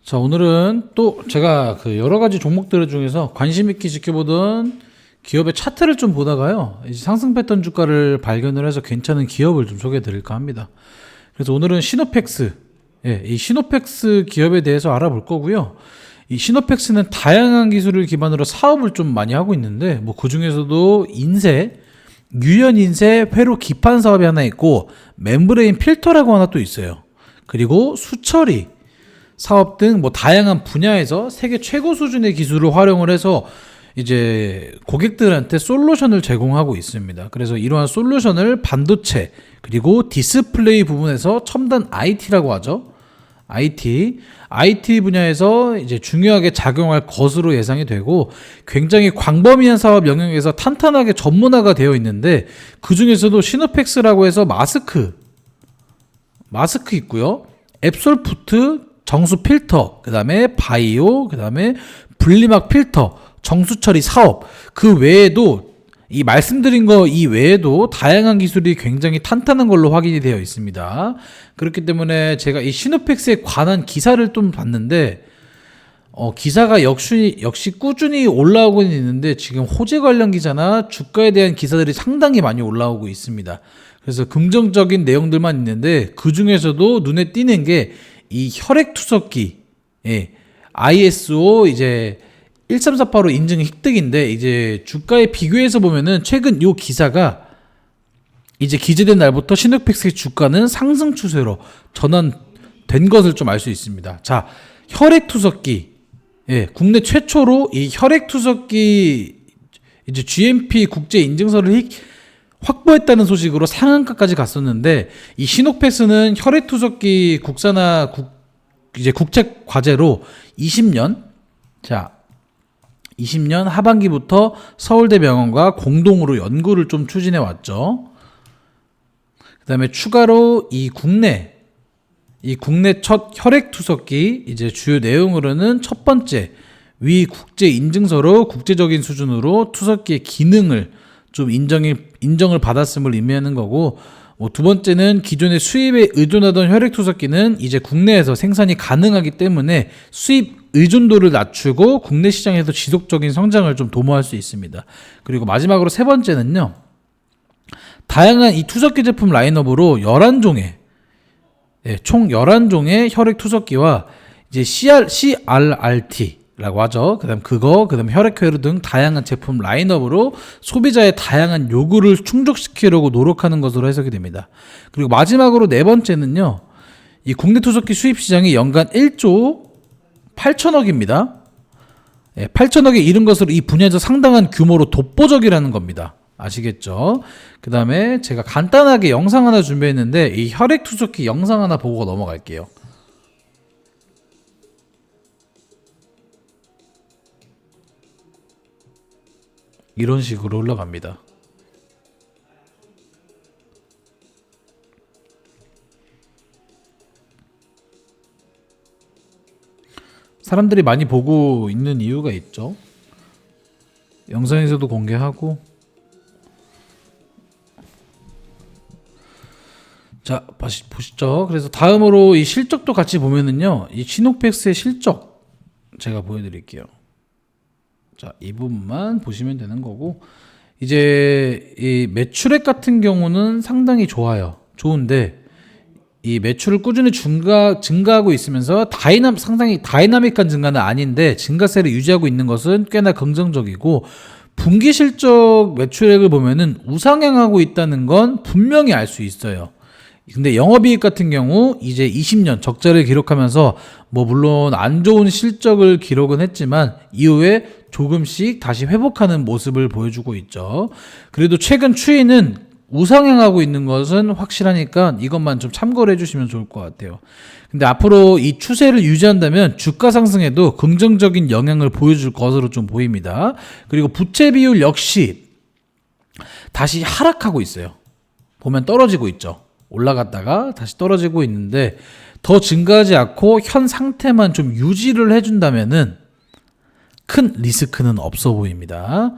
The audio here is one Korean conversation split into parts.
자, 오늘은 또 제가 그 여러 가지 종목들 중에서 관심 있게 지켜보던 기업의 차트를 좀 보다가요, 이제 상승 패턴 주가를 발견을 해서 괜찮은 기업을 좀 소개해 드릴까 합니다. 그래서 오늘은 시노펙스, 이 시노펙스 기업에 대해서 알아볼 거고요. 이 시노펙스는 다양한 기술을 기반으로 사업을 좀 많이 하고 있는데, 뭐 그 중에서도 인쇄, 유연 인쇄 회로 기판 사업이 하나 있고, 멤브레인 필터라고 하나 또 있어요. 그리고 수처리 사업 등 뭐 다양한 분야에서 세계 최고 수준의 기술을 활용을 해서 이제 고객들한테 솔루션을 제공하고 있습니다. 그래서 이러한 솔루션을 반도체 그리고 디스플레이 부분에서 첨단 IT라고 하죠. IT 분야에서 이제 중요하게 작용할 것으로 예상이 되고, 굉장히 광범위한 사업 영역에서 탄탄하게 전문화가 되어 있는데, 그 중에서도 시노펙스라고 해서 마스크 있고요. 앱솔푸트 정수 필터, 그 다음에 바이오, 그 다음에 분리막 필터, 정수 처리 사업, 그 외에도 이 말씀드린 거 이 외에도 다양한 기술이 굉장히 탄탄한 걸로 확인이 되어 있습니다. 그렇기 때문에 제가 이 시노펙스에 관한 기사를 좀 봤는데, 기사가 역시 꾸준히 올라오고 있는데, 지금 호재 관련 기사나 주가에 대한 기사들이 상당히 많이 올라오고 있습니다. 그래서 긍정적인 내용들만 있는데, 그 중에서도 눈에 띄는 게 이 혈액투석기, ISO 이제 13485 인증 획득인데, 이제 주가에 비교해서 보면은 최근 요 기사가 이제 기재된 날부터 시노펙스의 주가는 상승 추세로 전환된 것을 좀 알 수 있습니다. 자, 혈액투석기, 국내 최초로 이 혈액투석기 이제 GMP 국제 인증서를 확보했다는 소식으로 상한가까지 갔었는데, 이 시노펙스는 혈액투석기 국산화 이제 국책 과제로 20년 하반기부터 서울대병원과 공동으로 연구를 좀 추진해 왔죠. 그 다음에 추가로 이 국내 첫 혈액투석기 이제 주요 내용으로는 첫 번째, 위 국제 인증서로 국제적인 수준으로 투석기의 기능을 좀 인정을 받았음을 의미하는 거고, 두 번째는 기존의 수입에 의존하던 혈액투석기는 이제 국내에서 생산이 가능하기 때문에 수입 의존도를 낮추고 국내 시장에서 지속적인 성장을 좀 도모할 수 있습니다. 그리고 마지막으로 세 번째는요, 다양한 이 투석기 제품 라인업으로 11종의 총 11종의 혈액투석기와 이제 CRRT라고 하죠. 그다음 혈액회로 등 다양한 제품 라인업으로 소비자의 다양한 요구를 충족시키려고 노력하는 것으로 해석이 됩니다. 그리고 마지막으로 네 번째는요, 이 국내 투석기 수입 시장이 연간 1조 8천억입니다. 8천억에 이른 것으로 이 분야에서 상당한 규모로 독보적이라는 겁니다. 아시겠죠? 그 다음에 제가 간단하게 영상 하나 준비했는데, 이 혈액투석기 영상 하나 보고 넘어갈게요. 이런 식으로 올라갑니다. 사람들이 많이 보고 있는 이유가 있죠. 영상에서도 공개하고. 자, 보시죠. 그래서 다음으로 이 실적도 같이 보면은요, 이 시노펙스의 실적 제가 보여드릴게요. 자, 이 부분만 보시면 되는 거고, 이제 이 매출액 같은 경우는 상당히 좋은데, 이 매출을 꾸준히 증가하고 있으면서 상당히 다이나믹한 증가는 아닌데 증가세를 유지하고 있는 것은 꽤나 긍정적이고, 분기 실적 매출액을 보면은 우상향하고 있다는 건 분명히 알 수 있어요. 근데 영업이익 같은 경우 이제 20년 적자를 기록하면서 뭐 물론 안 좋은 실적을 기록은 했지만 이후에 조금씩 다시 회복하는 모습을 보여주고 있죠. 그래도 최근 추이는 우상향하고 있는 것은 확실하니까 이것만 좀 참고를 해주시면 좋을 것 같아요. 근데 앞으로 이 추세를 유지한다면 주가 상승에도 긍정적인 영향을 보여줄 것으로 좀 보입니다. 그리고 부채 비율 역시 다시 하락하고 있어요. 보면 떨어지고 있죠. 올라갔다가 다시 떨어지고 있는데, 더 증가하지 않고 현 상태만 좀 유지를 해준다면은 큰 리스크는 없어 보입니다.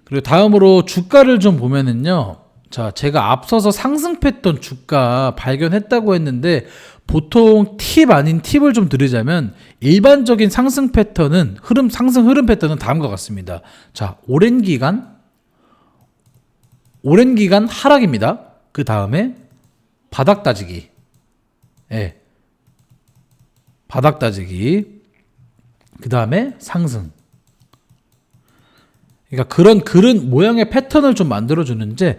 그리고 다음으로 주가를 좀 보면은요, 자, 제가 앞서서 상승 패턴 주가 발견했다고 했는데 보통 팁 아닌 팁을 좀 드리자면 일반적인 상승 패턴은 상승 흐름 패턴은 다음과 같습니다. 자, 오랜 기간 하락입니다. 그 다음에 바닥 따지기. 예. 바닥 따지기. 그 다음에 상승. 그러니까 그런 모양의 패턴을 좀 만들어주는데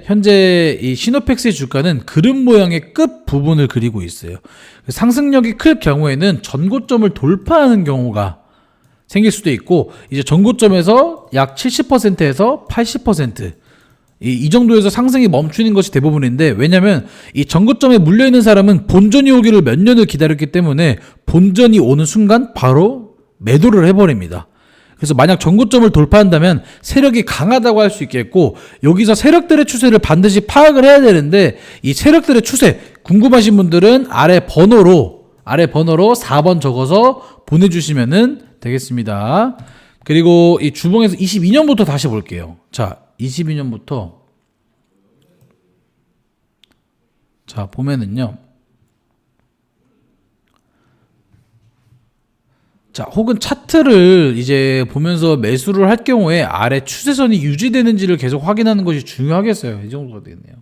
현재 이 시노펙스의 주가는 그런 모양의 끝 부분을 그리고 있어요. 상승력이 클 경우에는 전고점을 돌파하는 경우가 생길 수도 있고, 이제 전고점에서 약 70%에서 80% 이 정도에서 상승이 멈추는 것이 대부분인데, 왜냐면 이 전고점에 물려있는 사람은 본전이 오기를 몇 년을 기다렸기 때문에 본전이 오는 순간 바로 매도를 해버립니다. 그래서 만약 전고점을 돌파한다면 세력이 강하다고 할 수 있겠고, 여기서 세력들의 추세를 반드시 파악을 해야 되는데, 이 세력들의 추세 궁금하신 분들은 아래 번호로 4번 적어서 보내주시면 되겠습니다. 그리고 이 주봉에서 22년부터 다시 볼게요. 자, 22년부터 자 보면은요, 자, 혹은 차트를 이제 보면서 매수를 할 경우에 아래 추세선이 유지되는지를 계속 확인하는 것이 중요하겠어요. 이 정도가 되겠네요.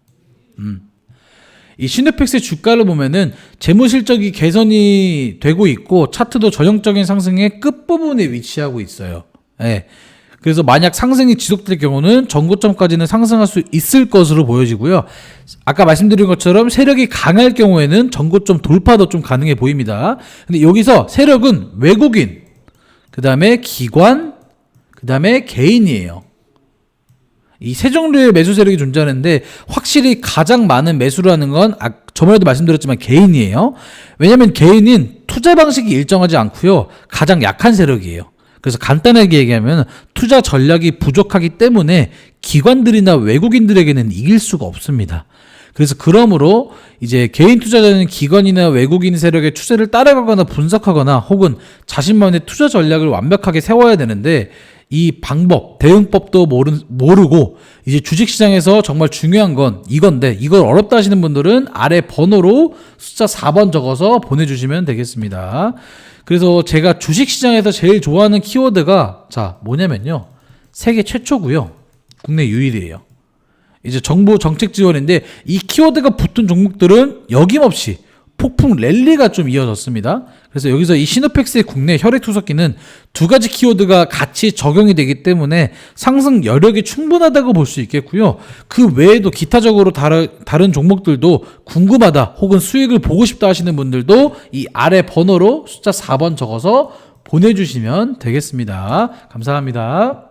이 시노펙스의 주가를 보면은 재무 실적이 개선이 되고 있고, 차트도 전형적인 상승의 끝부분에 위치하고 있어요. 예. 그래서 만약 상승이 지속될 경우는 전고점까지는 상승할 수 있을 것으로 보여지고요. 아까 말씀드린 것처럼 세력이 강할 경우에는 전고점 돌파도 좀 가능해 보입니다. 근데 여기서 세력은 외국인, 그 다음에 기관, 그 다음에 개인이에요. 이 세 종류의 매수 세력이 존재하는데, 확실히 가장 많은 매수를 하는 건 저번에도 말씀드렸지만 개인이에요. 왜냐면 개인은 투자 방식이 일정하지 않고요, 가장 약한 세력이에요. 그래서 간단하게 얘기하면 투자 전략이 부족하기 때문에 기관들이나 외국인들에게는 이길 수가 없습니다. 그래서 그러므로 이제 개인 투자자는 기관이나 외국인 세력의 추세를 따라가거나 분석하거나 혹은 자신만의 투자 전략을 완벽하게 세워야 되는데, 이 방법, 대응법도 모르고 이제 주식시장에서 정말 중요한 건 이건데, 이걸 어렵다 하시는 분들은 아래 번호로 숫자 4번 적어서 보내주시면 되겠습니다. 그래서 제가 주식시장에서 제일 좋아하는 키워드가 뭐냐면요, 세계 최초고요, 국내 유일이에요. 이제 정부 정책 지원인데, 이 키워드가 붙은 종목들은 여김없이 폭풍 랠리가 좀 이어졌습니다. 그래서 여기서 이 시노펙스의 국내 혈액 투석기는 두 가지 키워드가 같이 적용이 되기 때문에 상승 여력이 충분하다고 볼 수 있겠고요. 그 외에도 기타적으로 다른 종목들도 궁금하다 혹은 수익을 보고 싶다 하시는 분들도 이 아래 번호로 숫자 4번 적어서 보내주시면 되겠습니다. 감사합니다.